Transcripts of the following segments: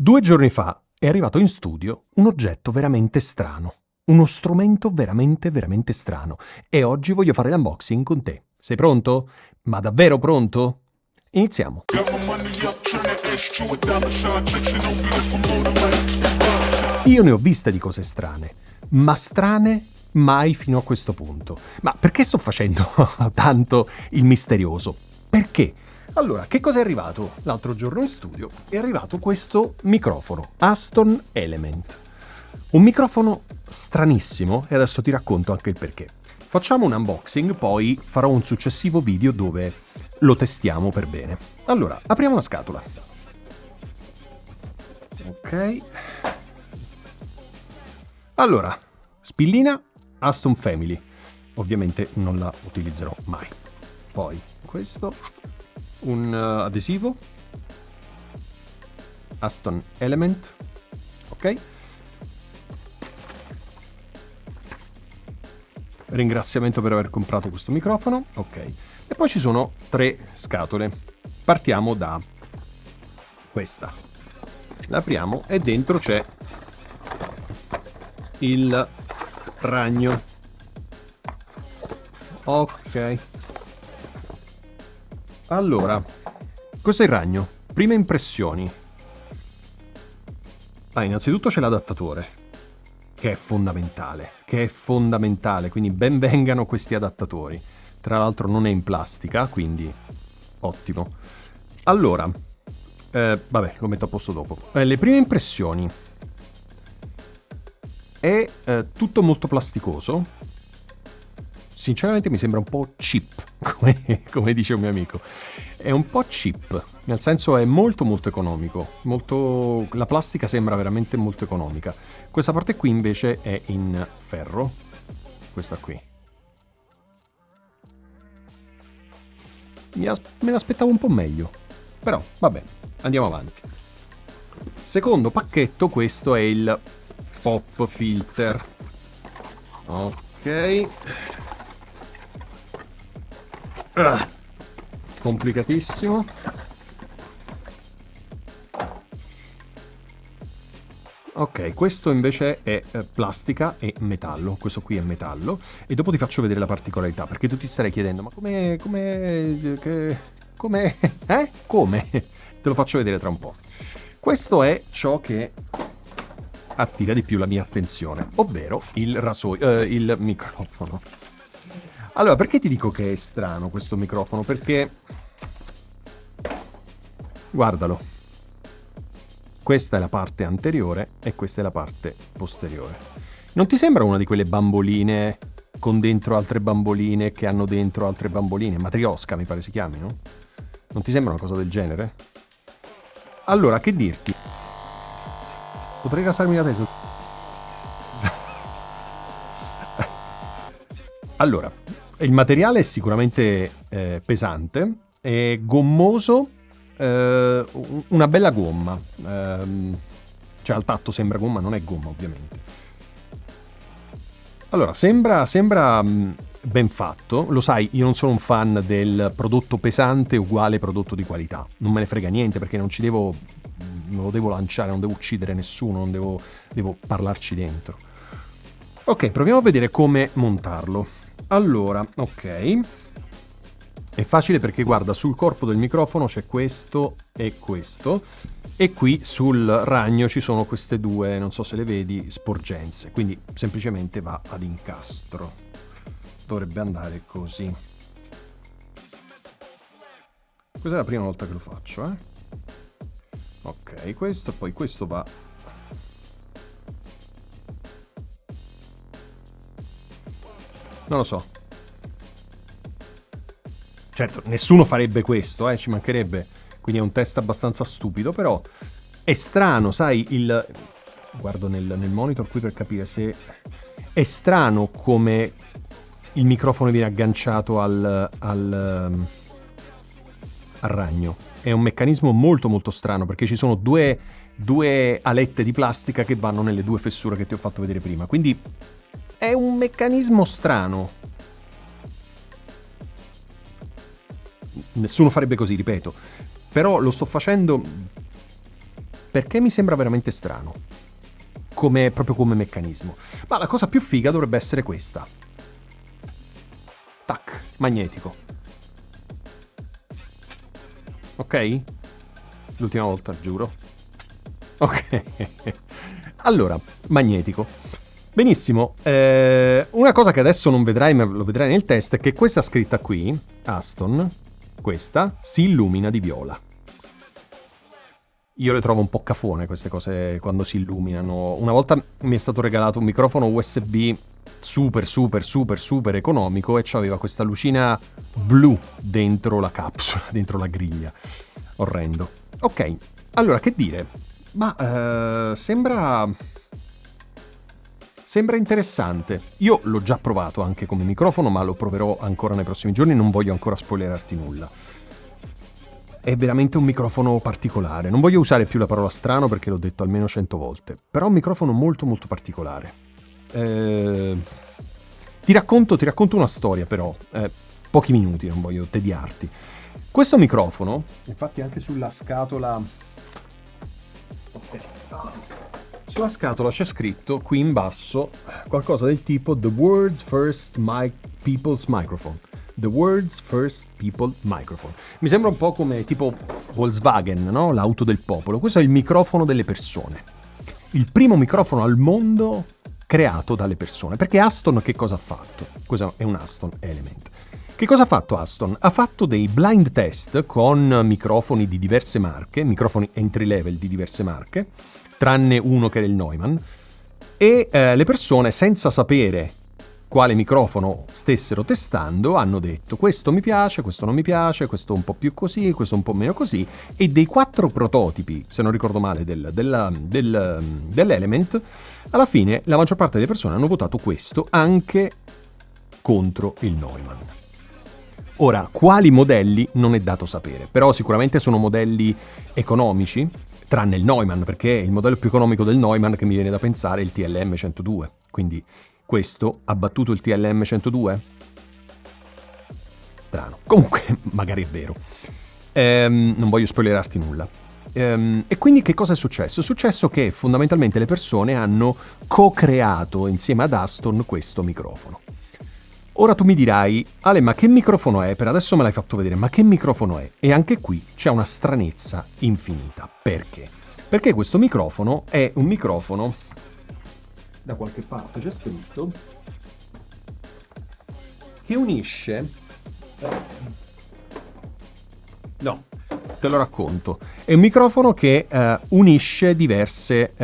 2 giorni fa è arrivato in studio un oggetto veramente strano, uno strumento veramente strano, e oggi voglio fare l'unboxing con te. Sei pronto? Ma davvero pronto? Iniziamo. Io ne ho viste di cose strane, ma strane mai fino a questo punto. Ma perché sto facendo tanto il misterioso? Perché? Allora, che cosa è arrivato l'altro giorno in studio? È arrivato questo microfono, Aston Element. Un microfono stranissimo, e adesso ti racconto anche il perché. Facciamo un unboxing, poi farò un successivo video dove lo testiamo per bene. Allora, apriamo la scatola. Ok. Allora, spillina Aston Family. Ovviamente non la utilizzerò mai. Poi questo, un adesivo Aston Element, ok? Ringraziamento per aver comprato questo microfono, ok. E poi ci sono 3 scatole. Partiamo da questa. L'apriamo e dentro c'è il ragno. Ok. Allora, cos'è il ragno? Prime impressioni. Innanzitutto c'è l'adattatore, che è fondamentale, quindi ben vengano questi adattatori. Tra l'altro non è in plastica, quindi ottimo. Allora, vabbè, lo metto a posto dopo. Le prime impressioni. È tutto molto plasticoso. Sinceramente mi sembra un po' cheap, come dice un mio amico. È un po' cheap, nel senso è molto economico. La plastica sembra veramente molto economica. Questa parte qui invece è in ferro. Questa qui. Me l'aspettavo un po' meglio. Però, vabbè, andiamo avanti. Secondo pacchetto, questo è il pop filter. Ok. Complicatissimo. Ok, questo invece è plastica e metallo. Questo qui è metallo. E dopo ti faccio vedere la particolarità, perché tu ti starei chiedendo: ma come? Come? Te lo faccio vedere tra un po'. Questo è ciò che attira di più la mia attenzione, ovvero il microfono. Allora, perché ti dico che è strano questo microfono? Perché, guardalo, questa è la parte anteriore e questa è la parte posteriore. Non ti sembra una di quelle bamboline con dentro altre bamboline che hanno dentro altre bamboline? Matrioska mi pare si chiami, no? Non ti sembra una cosa del genere? Allora, che dirti? Potrei rasarmi la testa. Allora, il materiale è sicuramente pesante, è gommoso, una bella gomma. Cioè al tatto sembra gomma, non è gomma ovviamente. Allora, sembra ben fatto. Lo sai, io non sono un fan del prodotto pesante uguale prodotto di qualità. Non me ne frega niente perché non lo devo lanciare, non devo uccidere nessuno, non devo parlarci dentro. Ok, proviamo a vedere come montarlo. Allora, ok. È facile perché guarda, sul corpo del microfono c'è questo e questo, e qui sul ragno ci sono queste due, non so se le vedi, sporgenze, quindi semplicemente va ad incastro. Dovrebbe andare così. Questa è la prima volta che lo faccio, eh? Ok, questo, poi questo va... Non lo so. Certo, nessuno farebbe questo, ci mancherebbe. Quindi è un test abbastanza stupido, però è strano, sai, guardo nel monitor qui per capire se... È strano come il microfono viene agganciato al ragno. È un meccanismo molto strano, perché ci sono due alette di plastica che vanno nelle 2 fessure che ti ho fatto vedere prima. Quindi è un meccanismo strano. Nessuno farebbe così, ripeto. Però lo sto facendo Perché mi sembra veramente strano, proprio come meccanismo. Ma la cosa più figa dovrebbe essere questa. Tac, magnetico. Ok? L'ultima volta, giuro. Ok. Allora, magnetico. Benissimo. Una cosa che adesso non vedrai, ma lo vedrai nel test, è che questa scritta qui, Aston, questa, si illumina di viola. Io le trovo un po' cafone queste cose quando si illuminano. Una volta mi è stato regalato un microfono USB super economico e c'aveva questa lucina blu dentro la capsula, dentro la griglia. Orrendo. Ok, allora che dire? Ma sembra interessante. Io l'ho già provato anche come microfono, ma lo proverò ancora nei prossimi giorni, non voglio ancora spoilerarti nulla. È veramente un microfono particolare. Non voglio usare più la parola strano perché l'ho detto almeno 100 volte. Però è un microfono molto particolare. Ti racconto una storia però. Pochi minuti, non voglio tediarti. Questo microfono, infatti anche sulla scatola... Sulla scatola c'è scritto qui in basso qualcosa del tipo The World's First People's Microphone. The World's First People Microphone. Mi sembra un po' come tipo Volkswagen, no? L'auto del popolo. Questo è il microfono delle persone. Il primo microfono al mondo creato dalle persone. Perché Aston che cosa ha fatto? Questo è un Aston Element. Che cosa ha fatto Aston? Ha fatto dei blind test con microfoni di diverse marche, microfoni entry level di diverse marche, tranne uno che era il Neumann, e le persone, senza sapere quale microfono stessero testando, hanno detto questo mi piace, questo non mi piace, questo un po' più così, questo un po' meno così, e dei 4 prototipi, se non ricordo male, dell'Element, alla fine la maggior parte delle persone hanno votato questo anche contro il Neumann. Ora, quali modelli non è dato sapere, però sicuramente sono modelli economici, tranne il Neumann, perché il modello più economico del Neumann che mi viene da pensare è il TLM 102, quindi questo ha battuto il TLM 102? Strano. Comunque, magari è vero. Non voglio spoilerarti nulla. E quindi che cosa è successo? È successo che fondamentalmente le persone hanno co-creato insieme ad Aston questo microfono. Ora tu mi dirai, Ale, ma che microfono è? Per adesso me l'hai fatto vedere, ma che microfono è? E anche qui c'è una stranezza infinita. Perché? Perché questo microfono è un microfono, da qualche parte c'è scritto, che unisce... No, te lo racconto. È un microfono che unisce diverse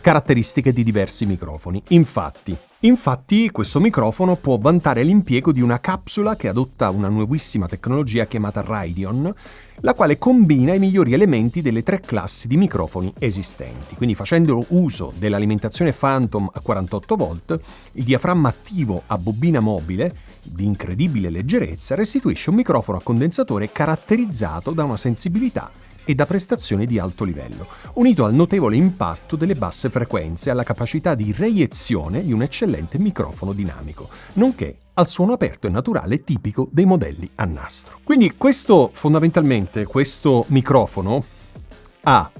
caratteristiche di diversi microfoni. Infatti questo microfono può vantare l'impiego di una capsula che adotta una nuovissima tecnologia chiamata Radeon, la quale combina i migliori elementi delle 3 classi di microfoni esistenti. Quindi facendo uso dell'alimentazione Phantom a 48 volt, il diaframma attivo a bobina mobile, di incredibile leggerezza, restituisce un microfono a condensatore caratterizzato da una sensibilità e da prestazioni di alto livello, unito al notevole impatto delle basse frequenze e alla capacità di reiezione di un eccellente microfono dinamico, nonché al suono aperto e naturale tipico dei modelli a nastro. Quindi fondamentalmente questo microfono ha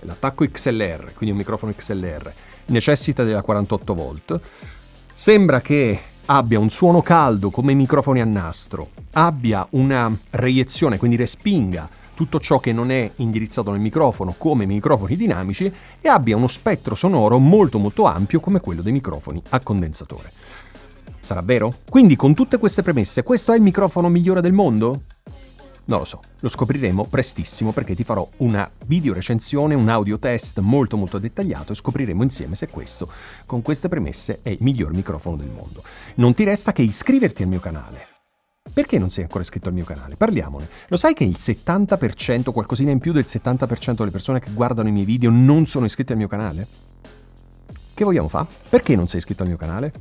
l'attacco XLR, quindi un microfono XLR, necessita della 48 volt, sembra che abbia un suono caldo come i microfoni a nastro, abbia una reiezione, quindi respinga tutto ciò che non è indirizzato nel microfono come i microfoni dinamici e abbia uno spettro sonoro molto ampio come quello dei microfoni a condensatore. Sarà vero? Quindi con tutte queste premesse, questo è il microfono migliore del mondo? Non lo so, lo scopriremo prestissimo perché ti farò una video recensione, un audio test molto dettagliato e scopriremo insieme se questo, con queste premesse, è il miglior microfono del mondo. Non ti resta che iscriverti al mio canale. Perché non sei ancora iscritto al mio canale? Parliamone. Lo sai che il 70%, qualcosina in più del 70% delle persone che guardano i miei video non sono iscritte al mio canale? Che vogliamo fare? Perché non sei iscritto al mio canale?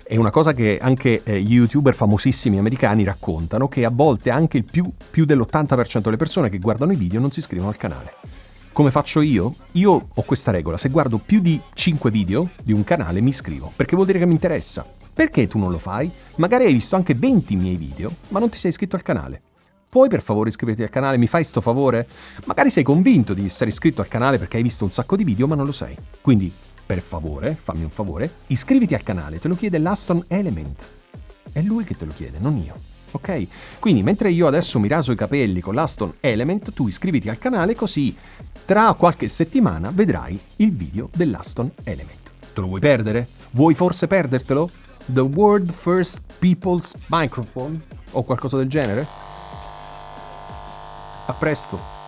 È una cosa che anche gli youtuber famosissimi americani raccontano, che a volte anche il più dell'80% delle persone che guardano i video non si iscrivono al canale. Come faccio io? Io ho questa regola, se guardo più di 5 video di un canale mi iscrivo, perché vuol dire che mi interessa. Perché tu non lo fai? Magari hai visto anche 20 miei video, ma non ti sei iscritto al canale. Puoi per favore iscriverti al canale? Mi fai sto favore? Magari sei convinto di essere iscritto al canale perché hai visto un sacco di video, ma non lo sei. Quindi, per favore, fammi un favore, iscriviti al canale, te lo chiede l'Aston Element. È lui che te lo chiede, non io. Ok? Quindi, mentre io adesso mi raso i capelli con l'Aston Element, tu iscriviti al canale così tra qualche settimana vedrai il video dell'Aston Element. Te lo vuoi perdere? Vuoi forse perdertelo? The World First People's Microphone? O qualcosa del genere? A presto!